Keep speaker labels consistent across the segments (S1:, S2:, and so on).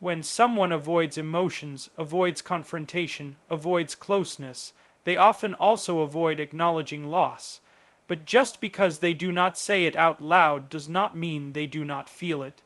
S1: When someone avoids emotions, avoids confrontation, avoids closeness, they often also avoid acknowledging loss. But just because they do not say it out loud does not mean they do not feel it.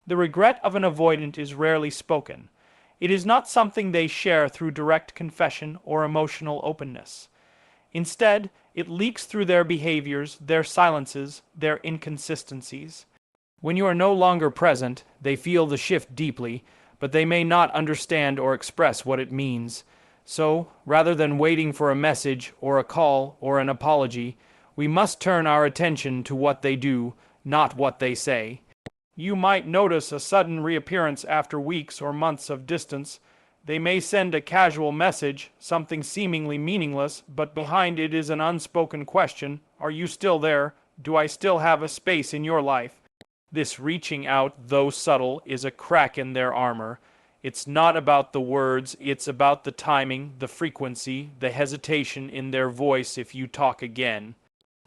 S1: The regret of an avoidant is rarely spoken. It is not something they share through direct confession or emotional openness. Instead, it leaks through their behaviors, their silences, their inconsistencies. When you are no longer present, they feel the shift deeply, but they may not understand or express what it means. So, rather than waiting for a message or a call or an apology, we must turn our attention to what they do, not what they say. You might notice a sudden reappearance after weeks or months of distance. They may send a casual message, something seemingly meaningless, but behind it is an unspoken question. Are you still there? Do I still have a space in your life? This reaching out, though subtle, is a crack in their armor. It's not about the words, it's about the timing, the frequency, the hesitation in their voice if you talk again.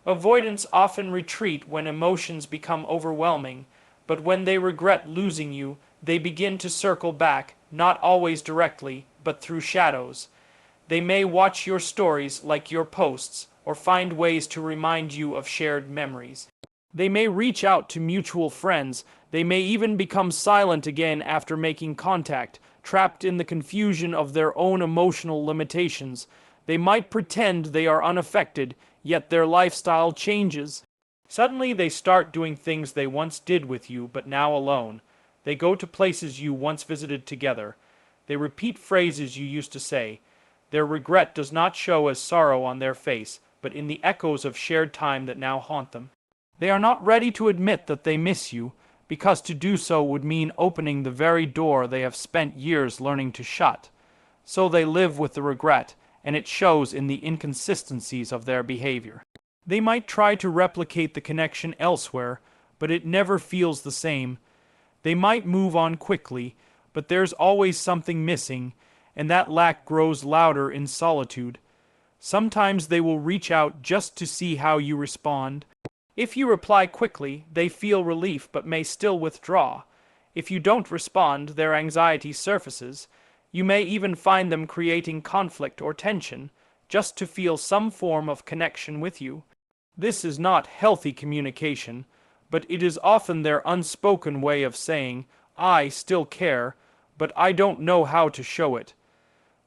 S1: Avoidants often retreat when emotions become overwhelming, but when they regret losing you, they begin to circle back, not always directly, but through shadows. They may watch your stories like your posts, or find ways to remind you of shared memories. They may reach out to mutual friends. They may even become silent again after making contact, trapped in the confusion of their own emotional limitations. They might pretend they are unaffected, yet their lifestyle changes. Suddenly they start doing things they once did with you, but now alone. They go to places you once visited together. They repeat phrases you used to say. Their regret does not show as sorrow on their face, but in the echoes of shared time that now haunt them. They are not ready to admit that they miss you, because to do so would mean opening the very door they have spent years learning to shut. So they live with the regret, and it shows in the inconsistencies of their behavior. They might try to replicate the connection elsewhere, but it never feels the same. They might move on quickly, but there's always something missing, and that lack grows louder in solitude. Sometimes they will reach out just to see how you respond. If you reply quickly, they feel relief but may still withdraw. If you don't respond, their anxiety surfaces. You may even find them creating conflict or tension, just to feel some form of connection with you. This is not healthy communication, but it is often their unspoken way of saying, I still care, but I don't know how to show it.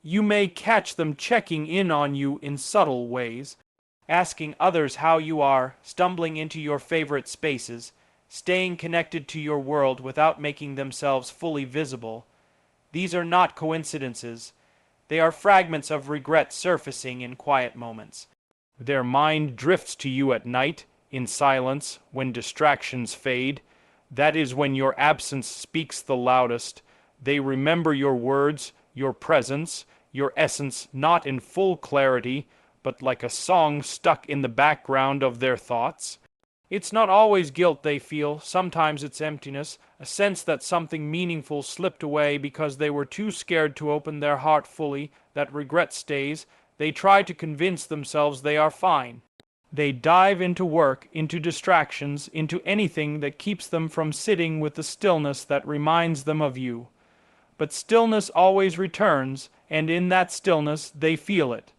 S1: You may catch them checking in on you in subtle ways, asking others how you are, stumbling into your favorite spaces, staying connected to your world without making themselves fully visible. These are not coincidences. They are fragments of regret surfacing in quiet moments. Their mind drifts to you at night, in silence, when distractions fade. That is when your absence speaks the loudest. They remember your words, your presence, your essence not in full clarity, but like a song stuck in the background of their thoughts. It's not always guilt they feel, sometimes it's emptiness, a sense that something meaningful slipped away because they were too scared to open their heart fully. That regret stays. They try to convince themselves they are fine. They dive into work, into distractions, into anything that keeps them from sitting with the stillness that reminds them of you. But stillness always returns, and in that stillness they feel it.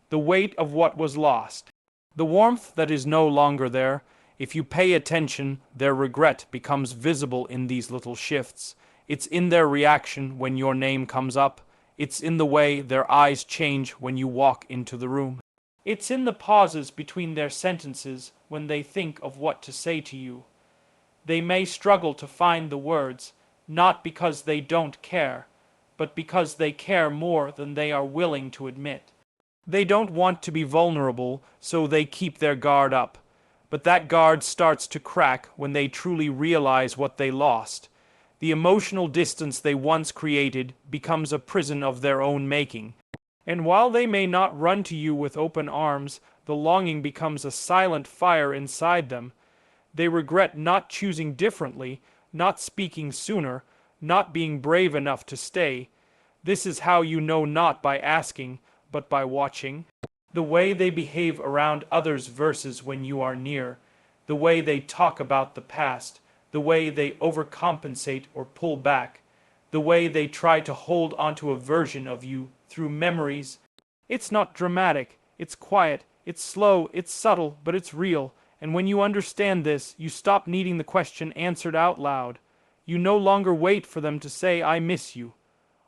S1: The weight of what was lost. The warmth that is no longer there. If you pay attention, their regret becomes visible in these little shifts. It's in their reaction when your name comes up. It's in the way their eyes change when you walk into the room. It's in the pauses between their sentences when they think of what to say to you. They may struggle to find the words, not because they don't care, but because they care more than they are willing to admit. They don't want to be vulnerable, so they keep their guard up. But that guard starts to crack when they truly realize what they lost. The emotional distance they once created becomes a prison of their own making. And while they may not run to you with open arms, the longing becomes a silent fire inside them. They regret not choosing differently, not speaking sooner, not being brave enough to stay. This is how you know, not by asking, but by watching. The way they behave around others versus when you are near. The way they talk about the past. The way they overcompensate or pull back. the way they try to hold onto a version of you through memories. It's not dramatic, it's quiet, it's slow, it's subtle, but it's real. And when you understand this, you stop needing the question answered out loud. You no longer wait for them to say, "I miss you,"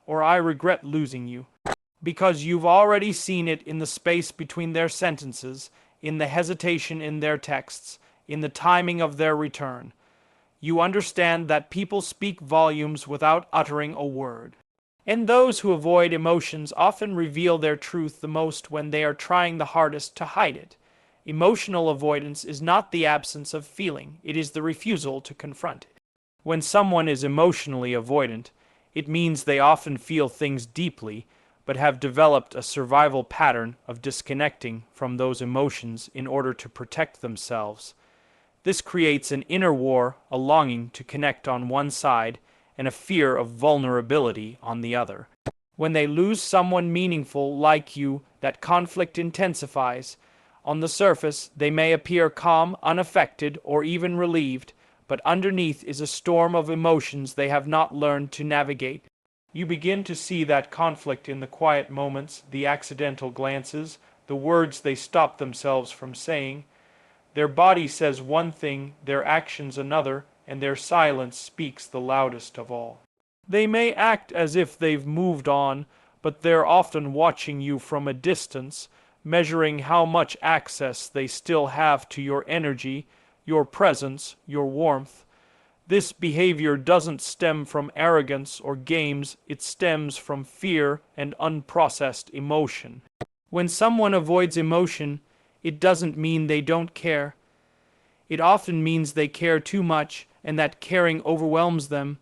S1: or "I regret losing you," because you've already seen it in the space between their sentences, in the hesitation in their texts, in the timing of their return. You understand that people speak volumes without uttering a word. And those who avoid emotions often reveal their truth the most when they are trying the hardest to hide it. Emotional avoidance is not the absence of feeling, it is the refusal to confront it. When someone is emotionally avoidant, it means they often feel things deeply, but have developed a survival pattern of disconnecting from those emotions in order to protect themselves. This creates an inner war, a longing to connect on one side, and a fear of vulnerability on the other. When they lose someone meaningful like you, that conflict intensifies. On the surface, they may appear calm, unaffected, or even relieved, but underneath is a storm of emotions they have not learned to navigate. You begin to see that conflict in the quiet moments, the accidental glances, the words they stop themselves from saying. Their body says one thing, their actions another, and their silence speaks the loudest of all. They may act as if they've moved on, but they're often watching you from a distance, measuring how much access they still have to your energy, your presence, your warmth. This behavior doesn't stem from arrogance or games, it stems from fear and unprocessed emotion. When someone avoids emotion, it doesn't mean they don't care. It often means they care too much and that caring overwhelms them.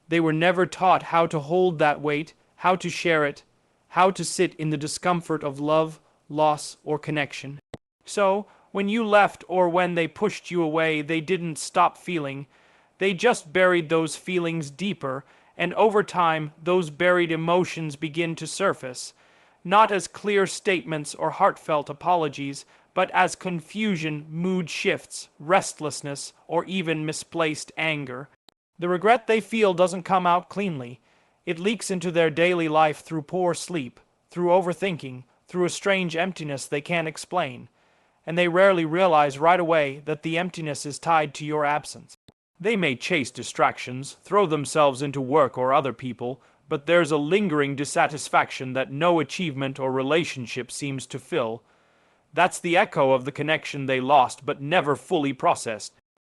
S1: They were never taught how to hold that weight, how to share it, how to sit in the discomfort of love, loss, or connection. So, when you left or when they pushed you away, they didn't stop feeling. They just buried those feelings deeper, and over time, those buried emotions begin to surface, not as clear statements or heartfelt apologies, but as confusion, mood shifts, restlessness, or even misplaced anger. The regret they feel doesn't come out cleanly. It leaks into their daily life through poor sleep, through overthinking, through a strange emptiness they can't explain. And they rarely realize right away that the emptiness is tied to your absence. They may chase distractions, throw themselves into work or other people, but there's a lingering dissatisfaction that no achievement or relationship seems to fill. That's the echo of the connection they lost but never fully processed.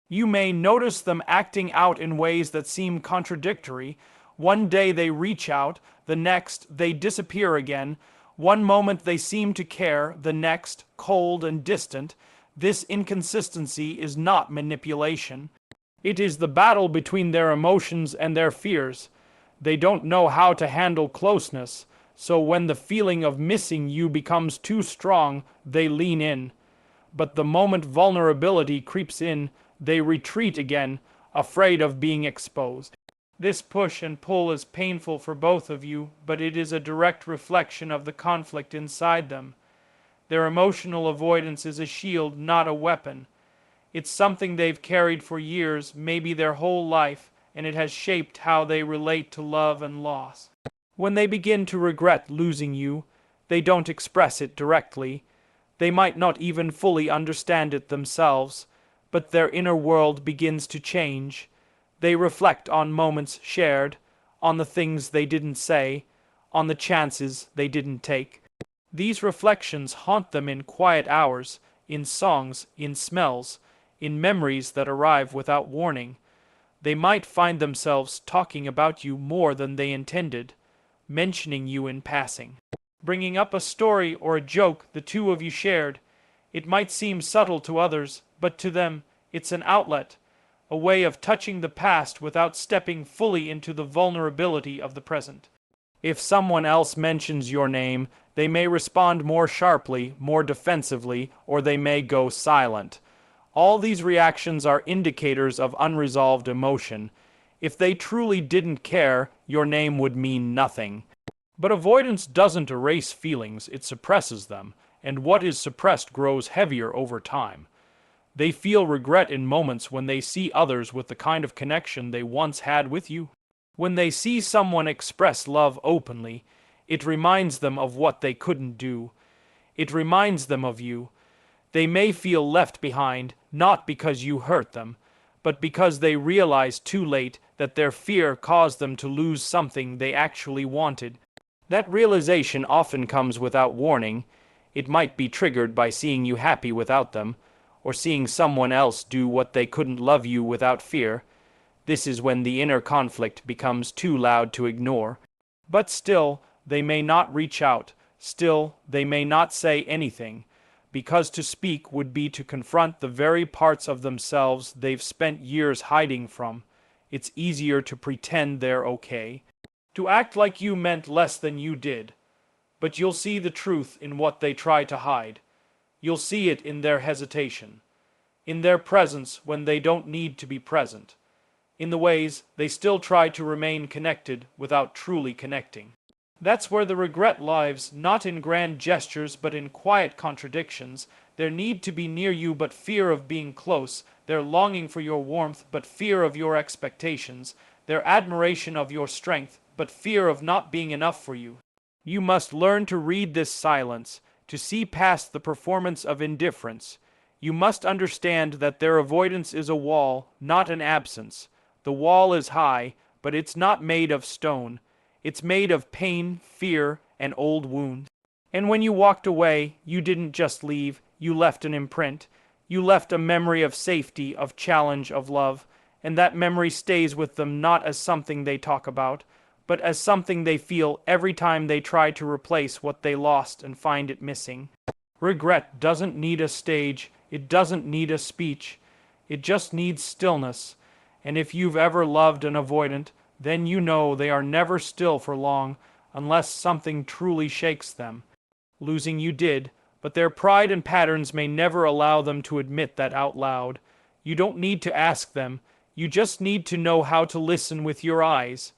S1: You may notice them acting out in ways that seem contradictory. One day they reach out, the next they disappear again. One moment they seem to care, the next cold and distant. This inconsistency is not manipulation. It is the battle between their emotions and their fears. They don't know how to handle closeness, so when the feeling of missing you becomes too strong, they lean in. But the moment vulnerability creeps in, they retreat again, afraid of being exposed. This push and pull is painful for both of you, but it is a direct reflection of the conflict inside them. Their emotional avoidance is a shield, not a weapon. It's something they've carried for years, maybe their whole life, and it has shaped how they relate to love and loss. When they begin to regret losing you, they don't express it directly. They might not even fully understand it themselves, but their inner world begins to change. They reflect on moments shared, on the things they didn't say, on the chances they didn't take. These reflections haunt them in quiet hours, in songs, in smells, in memories that arrive without warning. They might find themselves talking about you more than they intended, mentioning you in passing, bringing up a story or a joke the two of you shared. It might seem subtle to others, but to them, it's an outlet, a way of touching the past without stepping fully into the vulnerability of the present. If someone else mentions your name, they may respond more sharply, more defensively, or they may go silent. All these reactions are indicators of unresolved emotion. If they truly didn't care, your name would mean nothing. But avoidance doesn't erase feelings, it suppresses them, and what is suppressed grows heavier over time. They feel regret in moments when they see others with the kind of connection they once had with you. When they see someone express love openly, it reminds them of what they couldn't do. It reminds them of you. They may feel left behind, not because you hurt them, but because they realize too late that their fear caused them to lose something they actually wanted. That realization often comes without warning. It might be triggered by seeing you happy without them, or seeing someone else do what they couldn't love you without fear. This is when the inner conflict becomes too loud to ignore. But still, they may not reach out. Still, they may not say anything, because to speak would be to confront the very parts of themselves they've spent years hiding from. It's easier to pretend they're okay, to act like you meant less than you did. But you'll see the truth in what they try to hide. You'll see it in their hesitation, in their presence when they don't need to be present, in the ways they still try to remain connected without truly connecting. That's where the regret lies, not in grand gestures but in quiet contradictions. Their need to be near you but fear of being close, their longing for your warmth but fear of your expectations, their admiration of your strength but fear of not being enough for you. You must learn to read this silence, to see past the performance of indifference. You must understand that their avoidance is a wall, not an absence. The wall is high, but it's not made of stone. It's made of pain, fear, and old wounds. And when you walked away, you didn't just leave, you left an imprint. You left a memory of safety, of challenge, of love, and that memory stays with them not as something they talk about, but as something they feel every time they try to replace what they lost and find it missing. Regret doesn't need a stage, it doesn't need a speech, it just needs stillness. And if you've ever loved an avoidant, then you know they are never still for long unless something truly shakes them. Losing you did, but their pride and patterns may never allow them to admit that out loud. You don't need to ask them, you just need to know how to listen with your eyes.